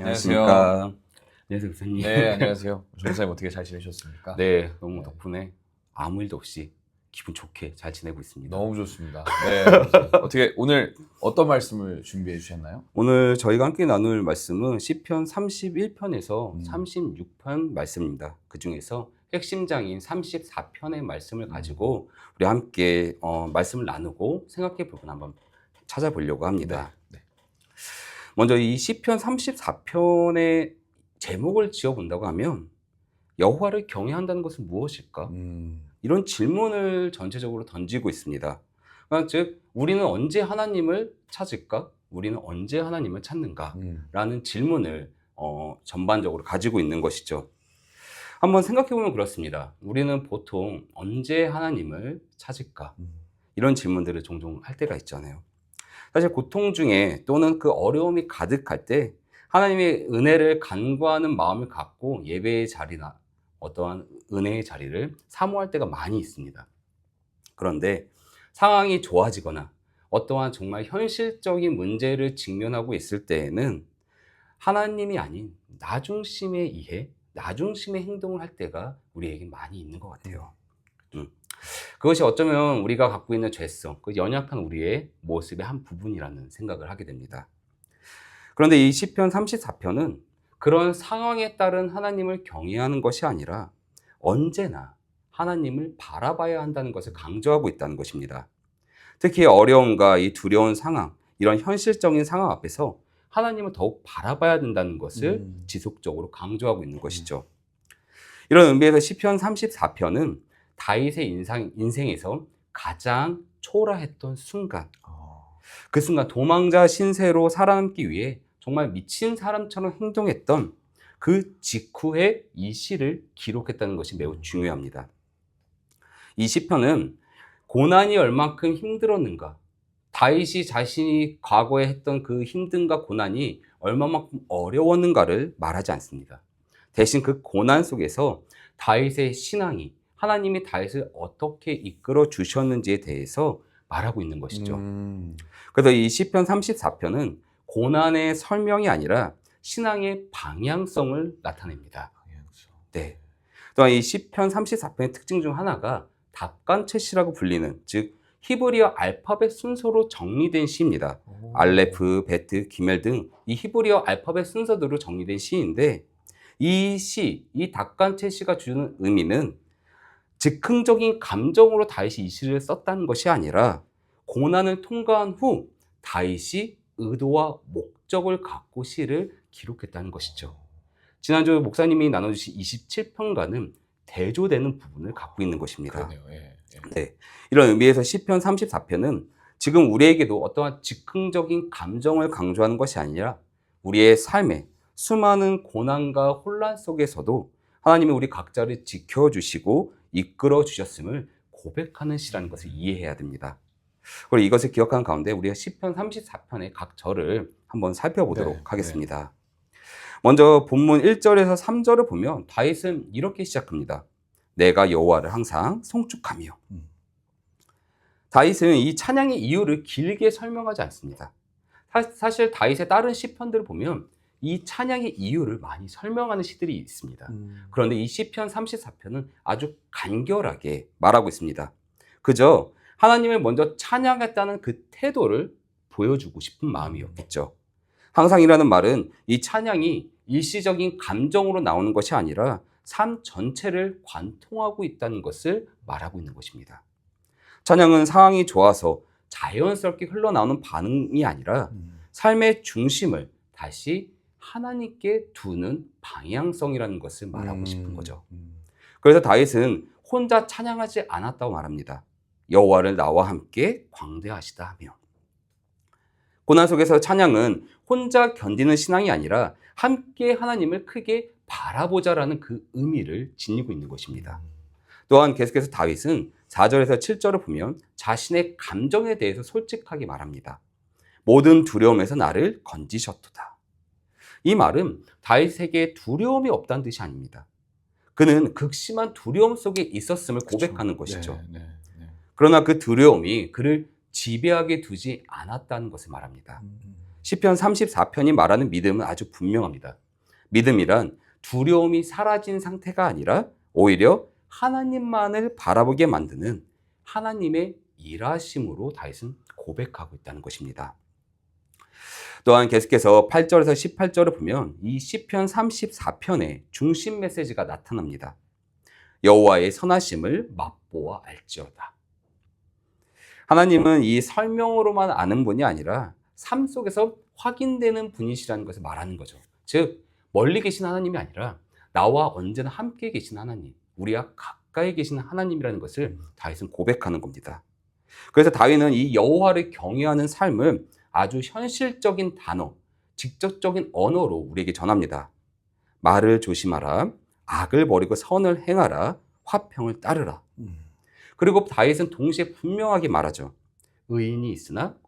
안녕하십니까. 안녕하세요, 교수님. 네, 안녕하세요. 전사님 어떻게 잘 지내셨습니까? 네, 너무 덕분에 아무 일도 없이 기분 좋게 잘 지내고 있습니다. 너무 좋습니다. 네, 어떻게 오늘 어떤 말씀을 준비해 주셨나요? 오늘 저희가 함께 나눌 말씀은 시편 31편에서 36편 말씀입니다. 그 중에서 핵심장인 34편의 말씀을 가지고 우리 함께 말씀을 나누고 생각해 보고 한번 찾아보려고 합니다. 네. 먼저 이 시편 34편의 제목을 지어본다고 하면 여호와를 경외한다는 것은 무엇일까? 이런 질문을 전체적으로 던지고 있습니다. 그러니까 즉 우리는 언제 하나님을 찾을까? 우리는 언제 하나님을 찾는가? 라는 질문을 전반적으로 가지고 있는 것이죠. 한번 생각해보면 그렇습니다. 우리는 보통 언제 하나님을 찾을까? 이런 질문들을 종종 할 때가 있잖아요. 사실 고통 중에 또는 그 어려움이 가득할 때 하나님의 은혜를 간구하는 마음을 갖고 예배의 자리나 어떠한 은혜의 자리를 사모할 때가 많이 있습니다. 그런데 상황이 좋아지거나 어떠한 정말 현실적인 문제를 직면하고 있을 때에는 하나님이 아닌 나 중심의 이해, 나 중심의 행동을 할 때가 우리에게 많이 있는 것 같아요. 그것이 어쩌면 우리가 갖고 있는 죄성, 그 연약한 우리의 모습의 한 부분이라는 생각을 하게 됩니다. 그런데 이 시편 34편은 그런 상황에 따른 하나님을 경외하는 것이 아니라 언제나 하나님을 바라봐야 한다는 것을 강조하고 있다는 것입니다. 특히 어려움과 이 두려운 상황, 이런 현실적인 상황 앞에서 하나님을 더욱 바라봐야 된다는 것을 지속적으로 강조하고 있는 것이죠. 이런 의미에서 시편 34편은 다윗의 인생에서 가장 초라했던 순간, 그 순간 도망자 신세로 살아남기 위해 정말 미친 사람처럼 행동했던 그 직후에 이 시를 기록했다는 것이 매우 중요합니다. 이 시편은 고난이 얼만큼 힘들었는가, 다윗이 자신이 과거에 했던 그 힘듦과 고난이 얼마만큼 어려웠는가를 말하지 않습니다. 대신 그 고난 속에서 다윗의 신앙이 하나님이 다윗을 어떻게 이끌어 주셨는지에 대해서 말하고 있는 것이죠. 그래서 이 시편 34편은 고난의 설명이 아니라 신앙의 방향성을 나타냅니다. 네. 또한 이 시편 34편의 특징 중 하나가 답간체시라고 불리는, 즉 히브리어 알파벳 순서로 정리된 시입니다. 알레프, 베트, 기멜 등 이 히브리어 알파벳 순서대로 정리된 시인데, 이 시, 이 답간체시가 주는 의미는 즉흥적인 감정으로 다윗이 이 시를 썼다는 것이 아니라 고난을 통과한 후 다윗이 의도와 목적을 갖고 시를 기록했다는 것이죠. 지난주 목사님이 나눠주신 27편과는 대조되는 부분을 갖고 있는 것입니다. 그러네요. 예. 네, 이런 의미에서 시편 34편은 지금 우리에게도 어떠한 즉흥적인 감정을 강조하는 것이 아니라 우리의 삶에 수많은 고난과 혼란 속에서도 하나님이 우리 각자를 지켜주시고 이끌어 주셨음을 고백하는 시라는 것을 이해해야 됩니다. 그리고 이것을 기억하는 가운데 우리가 시편 34편의 각 절을 한번 살펴보도록 하겠습니다. 먼저 본문 1절에서 3절을 보면 다윗은 이렇게 시작합니다. 내가 여호와를 항상 송축하며. 다윗은 이 찬양의 이유를 길게 설명하지 않습니다. 사실 다윗의 다른 시편들을 보면 이 찬양의 이유를 많이 설명하는 시들이 있습니다. 그런데 이 시편 34편은 아주 간결하게 말하고 있습니다. 그저 하나님을 먼저 찬양했다는 그 태도를 보여주고 싶은 마음이었겠죠. 항상이라는 말은 이 찬양이 일시적인 감정으로 나오는 것이 아니라 삶 전체를 관통하고 있다는 것을 말하고 있는 것입니다. 찬양은 상황이 좋아서 자연스럽게 흘러나오는 반응이 아니라 삶의 중심을 다시 하나님께 두는 방향성이라는 것을 말하고 싶은 거죠. 그래서 다윗은 혼자 찬양하지 않았다고 말합니다. 여호와를 나와 함께 광대하시다 하며. 고난 속에서 찬양은 혼자 견디는 신앙이 아니라 함께 하나님을 크게 바라보자라는 그 의미를 지니고 있는 것입니다. 또한 계속해서 다윗은 4절에서 7절을 보면 자신의 감정에 대해서 솔직하게 말합니다. 모든 두려움에서 나를 건지셨도다. 이 말은 다윗에게 두려움이 없다는 뜻이 아닙니다. 그는 극심한 두려움 속에 있었음을 고백하는 것이죠. 그러나 그 두려움이 그를 지배하게 두지 않았다는 것을 말합니다. 시편 34편이 말하는 믿음은 아주 분명합니다. 믿음이란 두려움이 사라진 상태가 아니라 오히려 하나님만을 바라보게 만드는 하나님의 일하심으로 다윗은 고백하고 있다는 것입니다. 또한 계속해서 8절에서 18절을 보면 이 시편 34편의 중심 메시지가 나타납니다. 여호와의 선하심을 맛보아 알지어다. 하나님은 이 설명으로만 아는 분이 아니라 삶 속에서 확인되는 분이시라는 것을 말하는 거죠. 즉 멀리 계신 하나님이 아니라 나와 언제나 함께 계신 하나님, 우리와 가까이 계신 하나님이라는 것을 다윗은 고백하는 겁니다. 그래서 다윗은 이 여호와를 경외하는 삶을 아주 현실적인 단어, 직접적인 언어로 우리에게 전합니다. 말을 조심하라, 악을 버리고 선을 행하라, 화평을 따르라. 그리고 다윗은 동시에 분명하게 말하죠. 의인이 있으나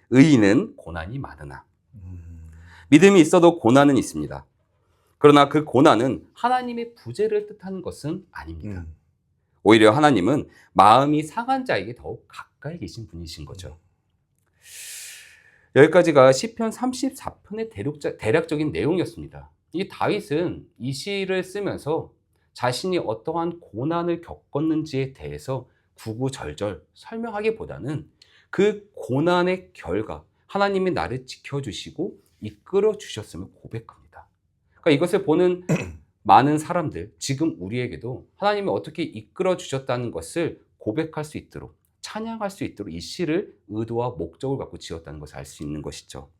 의인은 고난이 많으나. 믿음이 있어도 고난은 있습니다. 그러나 그 고난은 하나님의 부재를 뜻하는 것은 아닙니다. 오히려 하나님은 마음이 상한 자에게 더욱 가까이 계신 분이신 거죠. 여기까지가 시편 34편의 대략적인 내용이었습니다. 이 다윗은 이 시를 쓰면서 자신이 어떠한 고난을 겪었는지에 대해서 구구절절 설명하기보다는 그 고난의 결과, 하나님이 나를 지켜주시고 이끌어 주셨음을 고백합니다. 그러니까 이것을 보는 많은 사람들, 지금 우리에게도 하나님이 어떻게 이끌어 주셨다는 것을 고백할 수 있도록, 찬양할 수 있도록 이 시를 의도와 목적을 갖고 지었다는 것을 알 수 있는 것이죠.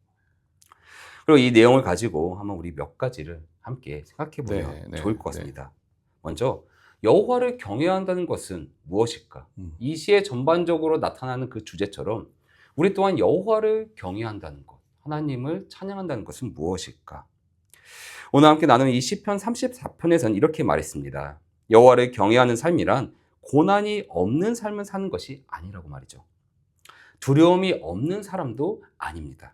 그리고 이 내용을 가지고 한번 우리 몇 가지를 함께 생각해 보면 좋을 것 같습니다. 먼저 여호와를 경외한다는 것은 무엇일까? 이 시에 전반적으로 나타나는 그 주제처럼 우리 또한 여호와를 경외한다는 것, 하나님을 찬양한다는 것은 무엇일까? 오늘 함께 나누는 이 시편 34편에서는 이렇게 말했습니다. 여호와를 경외하는 삶이란 고난이 없는 삶을 사는 것이 아니라고 말이죠. 두려움이 없는 사람도 아닙니다.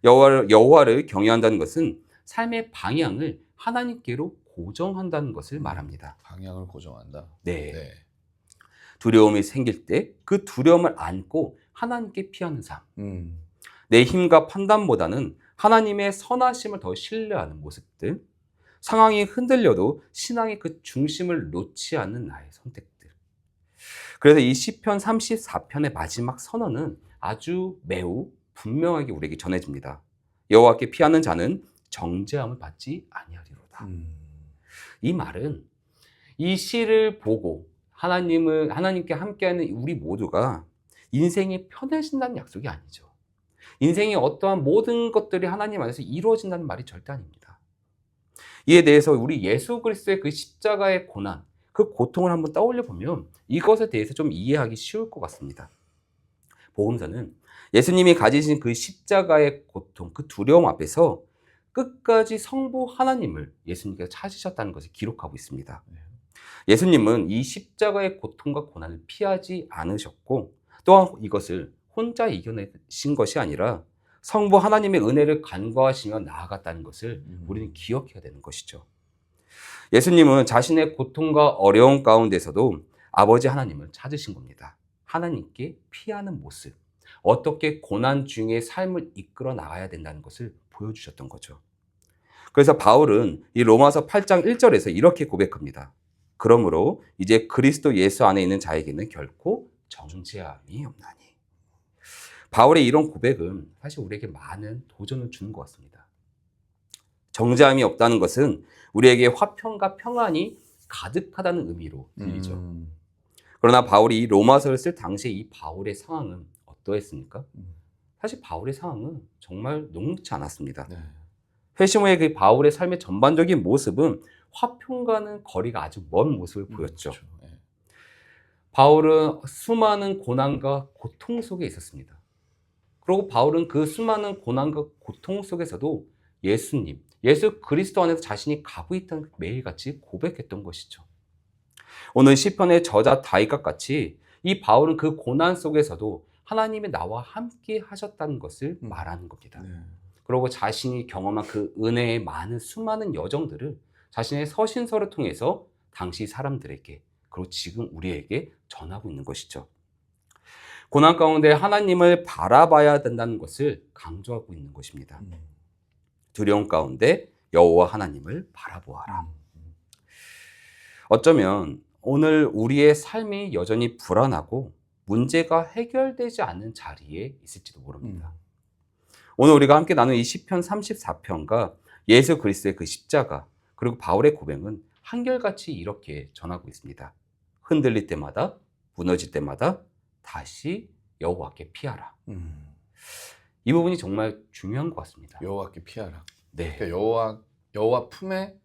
여호와를 경외한다는 것은 삶의 방향을 하나님께로 고정한다는 것을 말합니다. 방향을 고정한다. 네. 두려움이 생길 때 그 두려움을 안고 하나님께 피하는 삶. 내 힘과 판단보다는 하나님의 선하심을 더 신뢰하는 모습들. 상황이 흔들려도 신앙의 그 중심을 놓지 않는 나의 선택들. 그래서 이 시편 34편의 마지막 선언은 아주 매우 분명하게 우리에게 전해집니다. 여호와께 피하는 자는 정죄함을 받지 아니하리로다. 이 말은 이 시를 보고 하나님께 함께하는 우리 모두가 인생이 편해진다는 약속이 아니죠. 인생의 어떠한 모든 것들이 하나님 안에서 이루어진다는 말이 절대 아닙니다. 이에 대해서 우리 예수 그리스도의 그 십자가의 고난, 그 고통을 한번 떠올려 보면 이것에 대해서 좀 이해하기 쉬울 것 같습니다. 복음서는 예수님이 가지신 그 십자가의 고통, 그 두려움 앞에서 끝까지 성부 하나님을 예수님께서 찾으셨다는 것을 기록하고 있습니다. 예수님은 이 십자가의 고통과 고난을 피하지 않으셨고 또한 이것을 혼자 이겨내신 것이 아니라 성부 하나님의 은혜를 간과하시며 나아갔다는 것을 우리는 기억해야 되는 것이죠. 예수님은 자신의 고통과 어려움 가운데서도 아버지 하나님을 찾으신 겁니다. 하나님께 피하는 모습, 어떻게 고난 중에 삶을 이끌어 나가야 된다는 것을 보여주셨던 거죠. 그래서 바울은 이 로마서 8장 1절에서 이렇게 고백합니다. 그러므로 이제 그리스도 예수 안에 있는 자에게는 결코 정죄함이 없나니. 바울의 이런 고백은 사실 우리에게 많은 도전을 주는 것 같습니다. 정죄함이 없다는 것은 우리에게 화평과 평안이 가득하다는 의미로 들리죠. 그러나 바울이 이 로마서를 쓸 당시에 이 바울의 상황은 어떠했습니까? 사실 바울의 상황은 정말 녹록지 않았습니다. 회심 후에 그 바울의 삶의 전반적인 모습은 화평과는 거리가 아주 먼 모습을 보였죠. 그렇죠. 바울은 수많은 고난과 고통 속에 있었습니다. 그리고 바울은 그 수많은 고난과 고통 속에서도 예수님, 예수 그리스도 안에서 자신이 가고 있다는 매일같이 고백했던 것이죠. 오늘 시편의 저자 다윗과 같이 이 바울은 그 고난 속에서도 하나님이 나와 함께 하셨다는 것을 말하는 겁니다. 그리고 자신이 경험한 그 은혜의 많은 수많은 여정들을 자신의 서신서를 통해서 당시 사람들에게 그리고 지금 우리에게 전하고 있는 것이죠. 고난 가운데 하나님을 바라봐야 된다는 것을 강조하고 있는 것입니다. 두려움 가운데 여호와 하나님을 바라보아라. 어쩌면 오늘 우리의 삶이 여전히 불안하고 문제가 해결되지 않는 자리에 있을지도 모릅니다. 오늘 우리가 함께 나눈 이 시편 34편과 예수 그리스도의 그 십자가 그리고 바울의 고백은 한결같이 이렇게 전하고 있습니다. 흔들릴 때마다 무너질 때마다 다시 여호와께 피하라. 이 부분이 정말 중요한 것 같습니다. 여호와께 피하라. 네, 그러니까 여호와 품에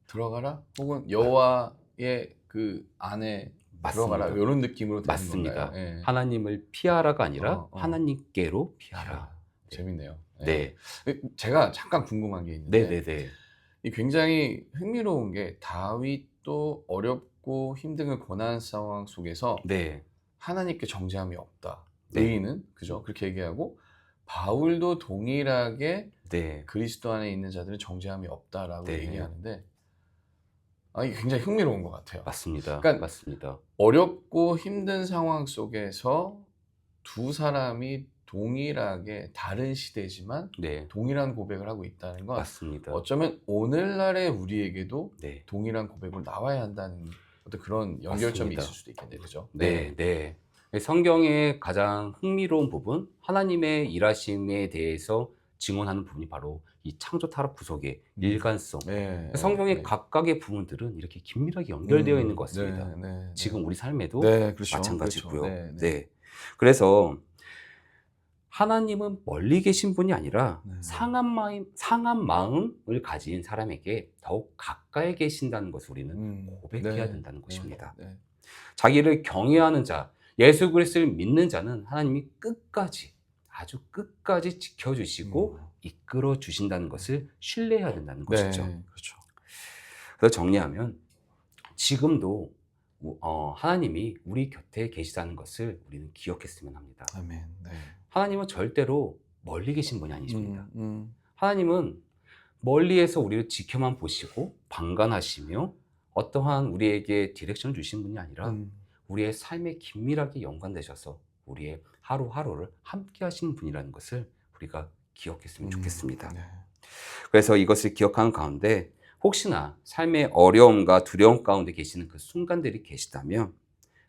들어가라, 혹은 여호와의 그 안에 맞습니다. 들어가라, 이런 느낌으로 되는 맞습니다. 건가요? 예. 하나님을 피하라가 아니라 어. 하나님께로 피하라. 야, 재밌네요. 예. 네, 제가 잠깐 궁금한 게 있는데, 네, 네, 네. 이 굉장히 흥미로운 게 다윗도 어렵고 힘든 고난 상황 속에서 네, 하나님께 정죄함이 없다. 네. 의인은 그죠? 그렇게 얘기하고, 바울도 동일하게 네. 그리스도 안에 있는 자들은 정죄함이 없다라고 네. 얘기하는데, 이게 굉장히 흥미로운 것 같아요. 맞습니다. 그러니까 맞습니다. 어렵고 힘든 상황 속에서 두 사람이 동일하게 다른 시대지만 네, 동일한 고백을 하고 있다는 건, 맞습니다. 어쩌면 오늘날의 우리에게도 네, 동일한 고백으로 나와야 한다는 어떤 그런 연결점이 맞습니다. 있을 수도 있겠네요. 그죠? 네, 네. 성경의 가장 흥미로운 부분, 하나님의 일하심에 대해서 증언하는 부분이 바로 이 창조 타락 구속의 일관성. 네. 성경의 네. 각각의 부분들은 이렇게 긴밀하게 연결되어 있는 것 같습니다. 네, 네, 네. 지금 우리 삶에도 네, 그렇죠. 마찬가지고요. 그렇죠. 네, 네, 네. 그래서 하나님은 멀리 계신 분이 아니라 네. 상한 마음을 가진 사람에게 더욱 가까이 계신다는 것을 우리는 고백해야 네, 된다는 것입니다. 네. 자기를 경외하는 자, 예수 그리스도를 믿는 자는 하나님이 끝까지, 아주 끝까지 지켜주시고 이끌어 주신다는 것을 신뢰해야 된다는 것이죠. 네, 그렇죠. 그래서 정리하면 지금도 하나님이 우리 곁에 계시다는 것을 우리는 기억했으면 합니다. 아멘. 네. 하나님은 절대로 멀리 계신 분이 아니십니다. 하나님은 멀리에서 우리를 지켜만 보시고 방관하시며 어떠한 우리에게 디렉션을 주신 분이 아니라 우리의 삶에 긴밀하게 연관되셔서 우리의 하루하루를 함께 하시는 분이라는 것을 우리가 기억했으면 좋겠습니다. 네. 그래서 이것을 기억하는 가운데 혹시나 삶의 어려움과 두려움 가운데 계시는 그 순간들이 계시다면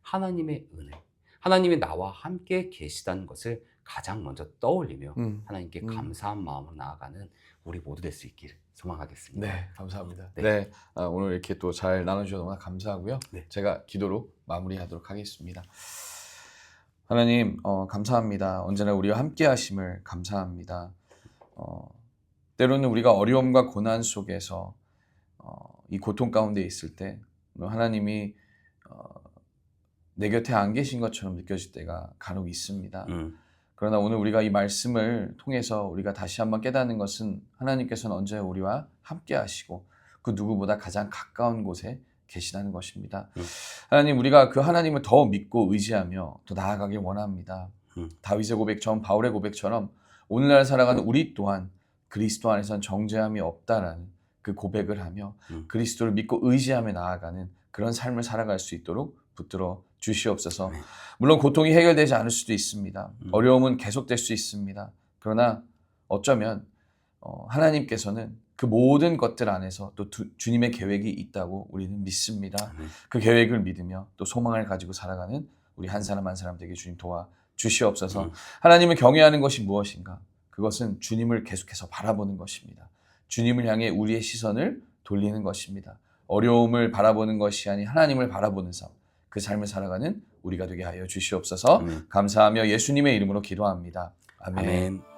하나님의 은혜, 하나님이 나와 함께 계시다는 것을 가장 먼저 떠올리며 하나님께 감사한 마음으로 나아가는 우리 모두 될 수 있기를 소망하겠습니다. 네, 감사합니다. 네. 네, 오늘 이렇게 또 잘 나눠주셔서 너무 감사하고요. 네. 제가 기도로 마무리하도록 하겠습니다. 하나님, 감사합니다. 언제나 우리와 함께 하심을 감사합니다. 때로는 우리가 어려움과 고난 속에서 이 고통 가운데 있을 때 하나님이 내 곁에 안 계신 것처럼 느껴질 때가 간혹 있습니다. 그러나 오늘 우리가 이 말씀을 통해서 우리가 다시 한번 깨닫는 것은 하나님께서는 언제 우리와 함께 하시고 그 누구보다 가장 가까운 곳에 계시다는 것입니다. 하나님, 우리가 그 하나님을 더 믿고 의지하며 더 나아가길 원합니다. 다윗의 고백처럼, 바울의 고백처럼 오늘날 살아가는 우리 또한 그리스도 안에선 정죄함이 없다라는 그 고백을 하며 그리스도를 믿고 의지하며 나아가는 그런 삶을 살아갈 수 있도록 붙들어 주시옵소서. 물론 고통이 해결되지 않을 수도 있습니다. 어려움은 계속될 수 있습니다. 그러나 어쩌면 하나님께서는 그 모든 것들 안에서 또 주님의 계획이 있다고 우리는 믿습니다. 그 계획을 믿으며 또 소망을 가지고 살아가는 우리 한 사람 한 사람 되게 주님 도와 주시옵소서. 하나님을 경외하는 것이 무엇인가? 그것은 주님을 계속해서 바라보는 것입니다. 주님을 향해 우리의 시선을 돌리는 것입니다. 어려움을 바라보는 것이 아닌 하나님을 바라보는 삶, 그 삶을 살아가는 우리가 되게 하여 주시옵소서. 감사하며 예수님의 이름으로 기도합니다. 아멘. 아멘.